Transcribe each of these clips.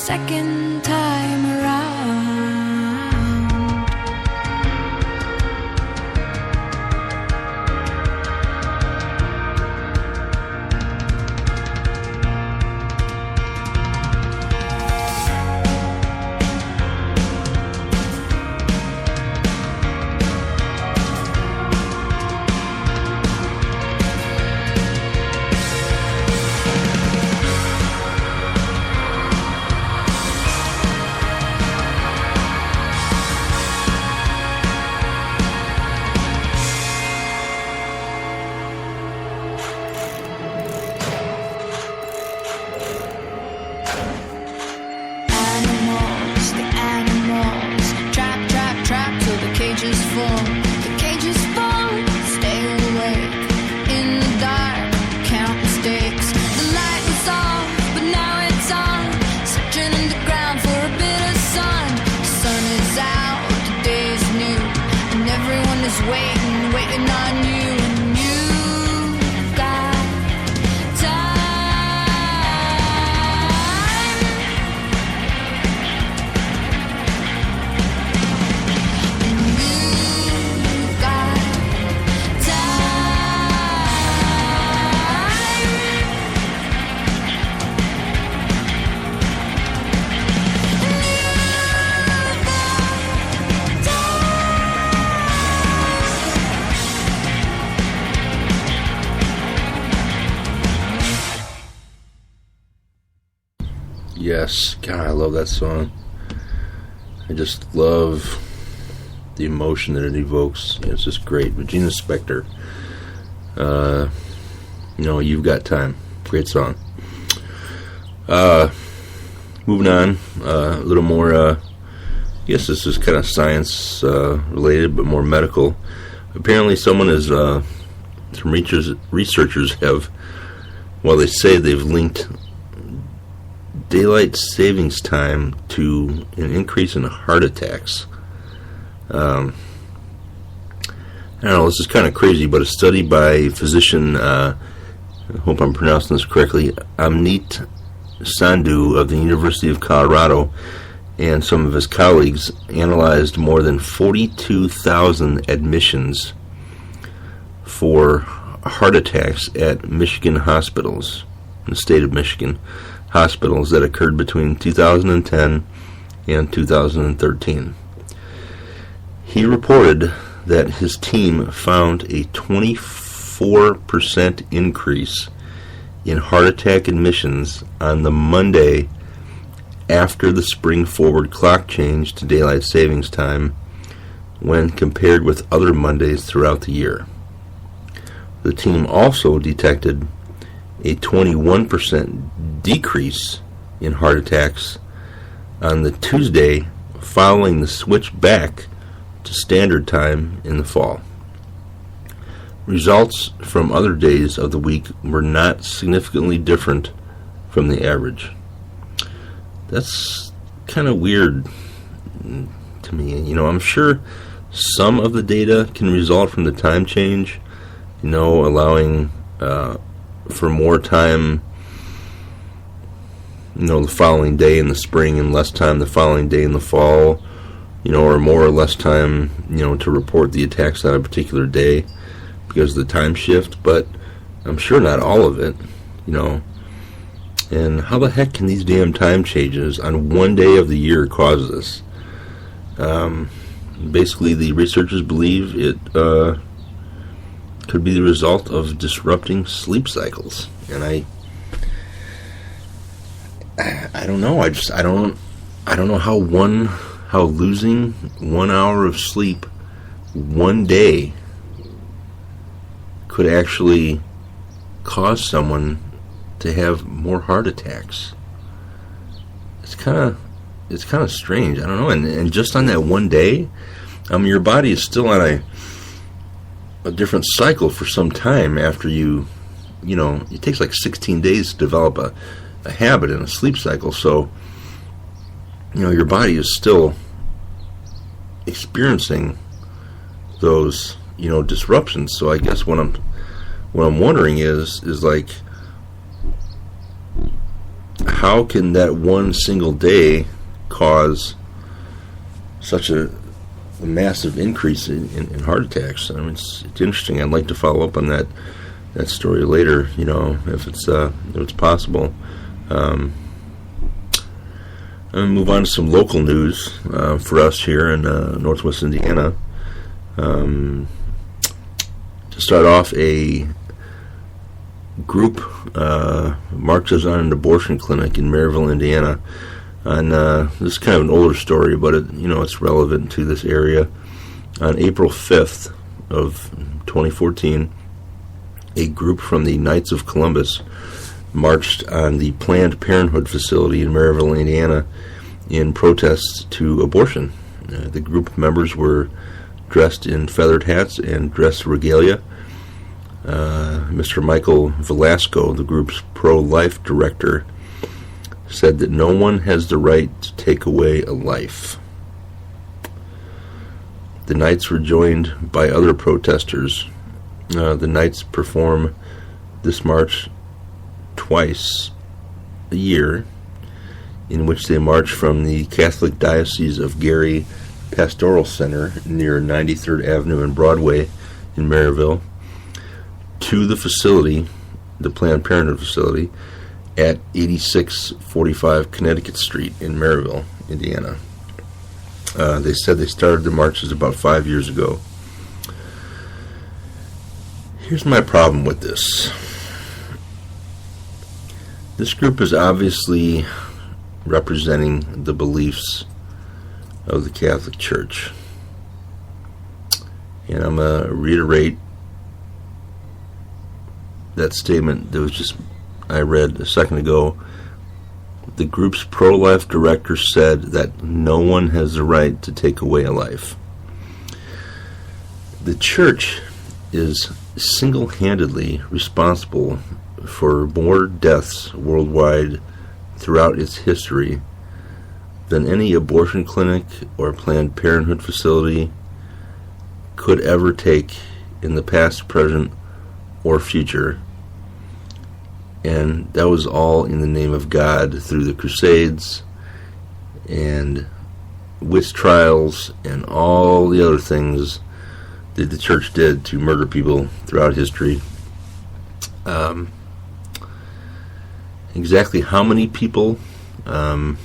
second time around. Waiting on you, and you got time. And you got time. Yes, God, I love that song. I just love the emotion that it evokes. It's just great. Regina Spektor, You've Got Time. Great song. Moving on, a little more, I guess this is kind of science related, but more medical. Apparently someone is, some researchers have, well, they say they've linked daylight savings time to an increase in heart attacks. I don't know, this is kind of crazy, but a study by physician, I hope I'm pronouncing this correctly, Amit Sandhu of the University of Colorado and some of his colleagues analyzed more than 42,000 admissions for heart attacks at Michigan hospitals, in the state of Michigan, hospitals that occurred between 2010 and 2013. He reported that his team found a 24% increase in heart attack admissions on the Monday after the spring forward clock change to daylight savings time when compared with other Mondays throughout the year. The team also detected a 21% decrease in heart attacks on the Tuesday following the switch back to standard time in the fall. Results from other days of the week were not significantly different from the average. That's kind of weird to me. I'm sure some of the data can result from the time change, allowing for more time, the following day in the spring and less time the following day in the fall, or more or less time, to report the attacks on a particular day because of the time shift, but I'm sure not all of it, And how the heck can these damn time changes on one day of the year cause this? Basically, the researchers believe it could be the result of disrupting sleep cycles, and I don't know. I don't know how losing 1 hour of sleep one day could actually cause someone to have more heart attacks. It's kind of strange. I don't know. And just on that one day, your body is still on a different cycle for some time after it takes like 16 days to develop a habit in a sleep cycle. So, your body is still experiencing those, disruptions. So I guess what I'm wondering is like, how can that one single day cause such a massive increase in heart attacks? I mean, it's interesting. I'd like to follow up on that story later, if it's possible. I'm going to move on to some local news for us here in Northwest Indiana. To start off, a group marches on an abortion clinic in Maryville, Indiana. And this is kind of an older story, but it's relevant to this area. On April 5th of 2014, a group from the Knights of Columbus marched on the Planned Parenthood facility in Maryville, Indiana, in protest to abortion. The group members were dressed in feathered hats and dress regalia. Mr. Michael Velasco, the group's pro-life director, said that no one has the right to take away a life. The Knights were joined by other protesters. The Knights perform this march twice a year, in which they march from the Catholic Diocese of Gary Pastoral Center near 93rd Avenue and Broadway in Maryville to the facility, the Planned Parenthood facility, at 8645 Connecticut Street in Maryville, Indiana. They said they started the marches about 5 years ago. Here's my problem with this. This group is obviously representing the beliefs of the Catholic Church. And I'm going to reiterate that statement that I read a second ago. The group's pro-life director said that no one has the right to take away a life. The church is single-handedly responsible for more deaths worldwide throughout its history than any abortion clinic or Planned Parenthood facility could ever take in the past, present, or future. And that was all in the name of God through the Crusades and witch trials and all the other things that the church did to murder people throughout history. Exactly how many people, not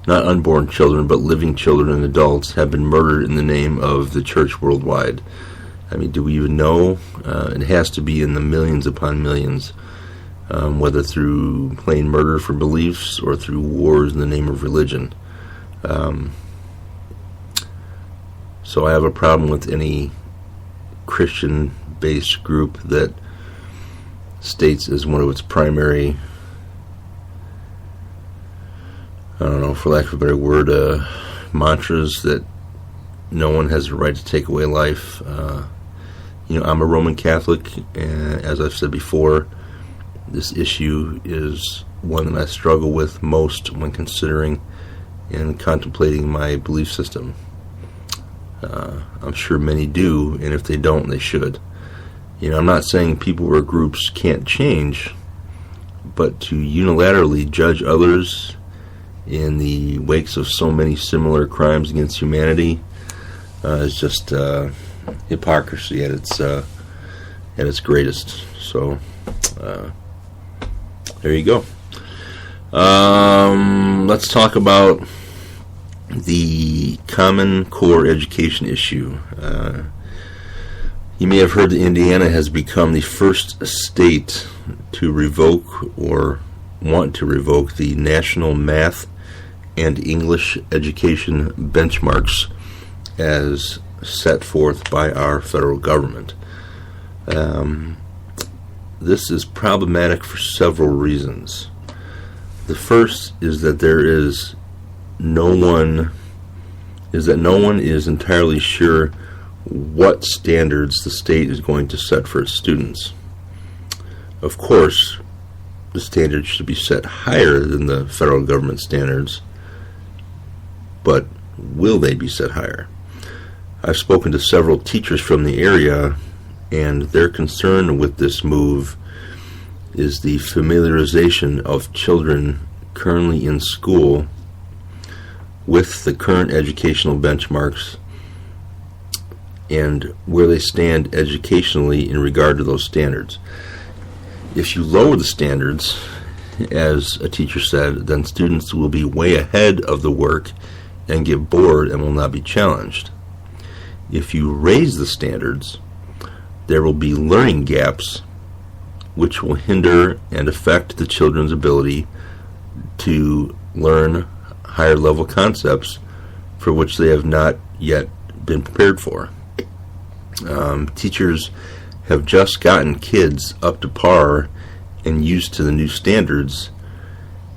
unborn children, but living children and adults, have been murdered in the name of the church worldwide? I mean, do we even know? It has to be in the millions upon millions. Whether through plain murder for beliefs or through wars in the name of religion. So I have a problem with any Christian-based group that states as one of its primary, I don't know, for lack of a better word, mantras that no one has the right to take away life. I'm a Roman Catholic, and as I've said before, this issue is one that I struggle with most when considering and contemplating my belief system. I'm sure many do, and if they don't, they should. I'm not saying people or groups can't change, but to unilaterally judge others in the wakes of so many similar crimes against humanity is just hypocrisy at its greatest. So there you go. Let's talk about the Common Core education issue. You may have heard that Indiana has become the first state to revoke or want to revoke the national math and English education benchmarks as set forth by our federal government. This is problematic for several reasons. The first is that no one is entirely sure what standards the state is going to set for its students. Of course, the standards should be set higher than the federal government standards, but will they be set higher? I've spoken to several teachers from the area, and their concern with this move is the familiarization of children currently in school with the current educational benchmarks and where they stand educationally in regard to those standards. If you lower the standards, as a teacher said, then students will be way ahead of the work and get bored and will not be challenged. If you raise the standards, there will be learning gaps which will hinder and affect the children's ability to learn higher level concepts for which they have not yet been prepared for. Teachers have just gotten kids up to par and used to the new standards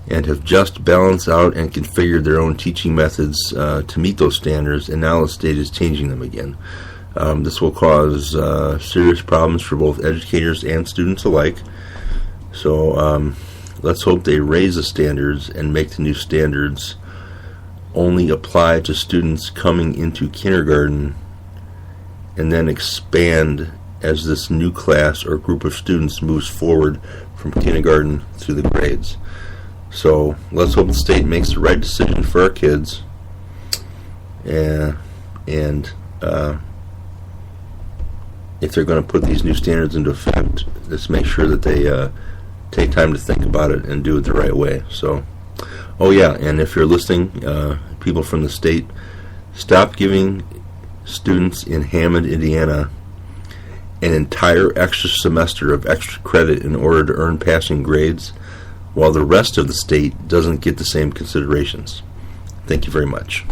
and have just balanced out and configured their own teaching methods to meet those standards, and now the state is changing them again. This will cause serious problems for both educators and students alike. So let's hope they raise the standards and make the new standards only apply to students coming into kindergarten and then expand as this new class or group of students moves forward from kindergarten through the grades. So let's hope the state makes the right decision for our kids, and if they're going to put these new standards into effect, let's make sure that they take time to think about it and do it the right way. So, oh yeah, and if you're listening, people from the state, stop giving students in Hammond, Indiana, an entire extra semester of extra credit in order to earn passing grades, while the rest of the state doesn't get the same considerations. Thank you very much.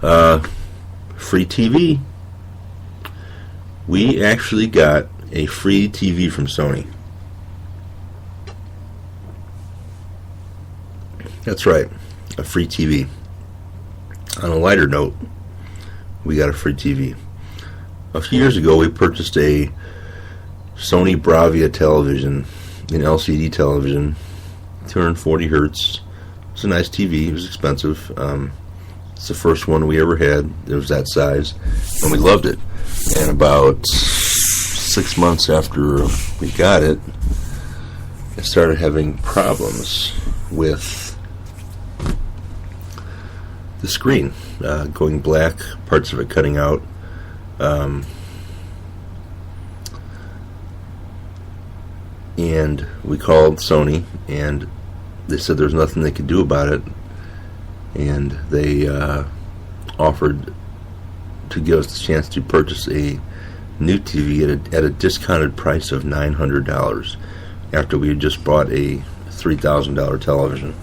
Free TV. We actually got a free TV from Sony. That's right, a free TV. On a lighter note, we got a free TV. A few years ago, we purchased a Sony Bravia television, an LCD television, 240 hertz. It's a nice TV. It was expensive. It's the first one we ever had. It was that size, and we loved it. And about 6 months after we got it, I started having problems with the screen, going black, parts of it cutting out. And we called Sony, and they said there's nothing they could do about it, and they offered to give us the chance to purchase a new TV at a discounted price of $900 after we had just bought a $3,000 television.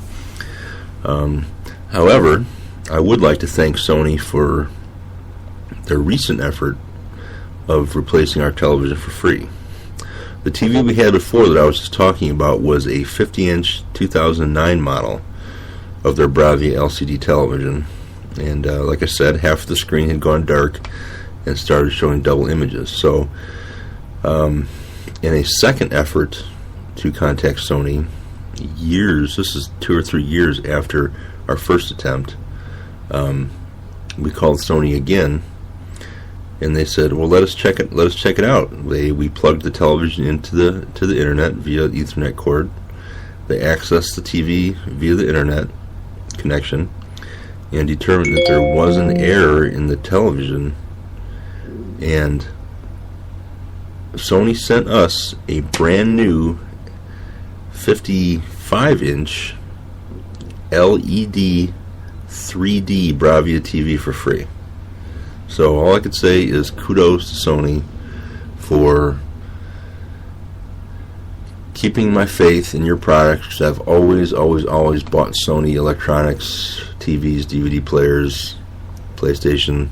However, I would like to thank Sony for their recent effort of replacing our television for free. The TV we had before that I was just talking about was a 50-inch 2009 model of their Bravia LCD television. And like I said, half of the screen had gone dark and started showing double images. So in a second effort to contact Sony, this is 2 or 3 years after our first attempt, we called Sony again, and they said, well, let us check it out. We plugged the television into the internet via Ethernet cord. They accessed the TV via the internet connection and determined that there was an error in the television, and Sony sent us a brand new 55-inch LED 3D Bravia TV for free. So all I could say is kudos to Sony for keeping my faith in your products. I've always bought Sony electronics, TVs, DVD players, PlayStation.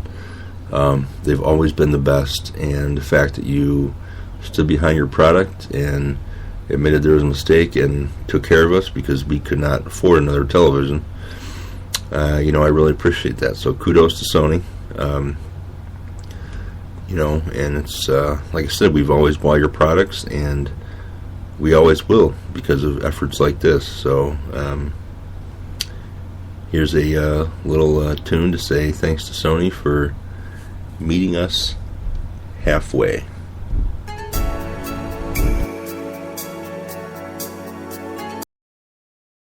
They've always been the best, and the fact that you stood behind your product and admitted there was a mistake and took care of us because we could not afford another television, I really appreciate that. So kudos to Sony. And it's like I said, we've always bought your products, and we always will because of efforts like this. So here's a little tune to say thanks to Sony for meeting us halfway.